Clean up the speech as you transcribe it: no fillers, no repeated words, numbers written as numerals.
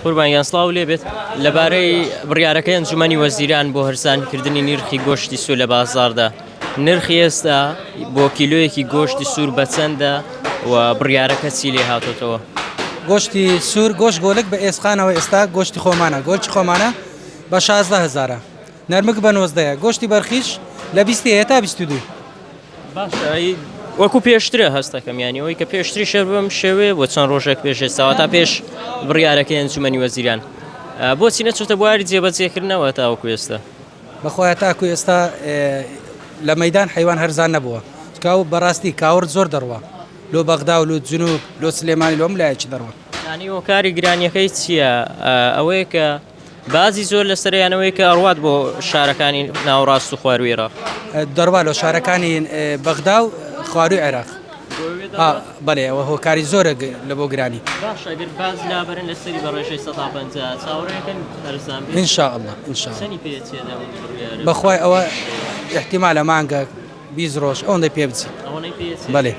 قوربانیان سڵاو لێبێت لەبارەی بڕیارەکەی ئەنجومەنی وەزیران بۆ هەرسانکردنی نرخی گۆشتی سوور لە بازاڕدا نرخی ئێستا بۆ کیلۆیەکی گۆشتی سوور بە چەندە و بڕیارەکە چی لێ هاتوتەوە؟ گۆشتی سوور گۆشت گۆلک بە ئێسقانەوە ئێستا گۆشتی خۆمانە گۆشتی خۆمانە بە 16,000 نەرمک بە 19 گۆشتی بەرخیش لە 20 تا 22 باشە وەکو پێشترە هەستەکەم ینی ئەوەی کە پێشتری شەر بم شێوێ بۆ چەند ڕۆژێک پێشێستاوە تا پێش بڕیارەکەی ئەنجومەنی وەزیران بۆچی نەچۆتە بواری جێبەجێکردنەوە تاوەکو ئێستا بەخۆیان تاکو ئێستا لە مەدان حیوان هەرزان نەبووە کاو بەڕاستی کاورد زۆر دەڕوە لۆ بەغدا و لۆ جنوب لۆ سلێمانی لۆم لایەکی دەڕوە ینی هۆکاری گرانیەکەی چییە ئەوەیە کە بازی زۆر لەسەریانەوەی کە ئەڕوات بۆ شارەکانی ناوڕاست و خواروێرە دەڕوا لە شارەکانی بەغدا و خواروی عێراق بەڵێ ئەوە هۆکاری زۆرە لە بۆ گرانی باشەگەر باز لابرن لەسەری بە ڕێژەی 150 چاوەڕێکن هەرزان ئینشاءالله ئینشاءالله سەنی پێچێدا بەخوای ئەوە احتیمالە مانگە 20 ڕۆژ ئەوەندەی پێ بچی ئەوەی پێ بەڵێ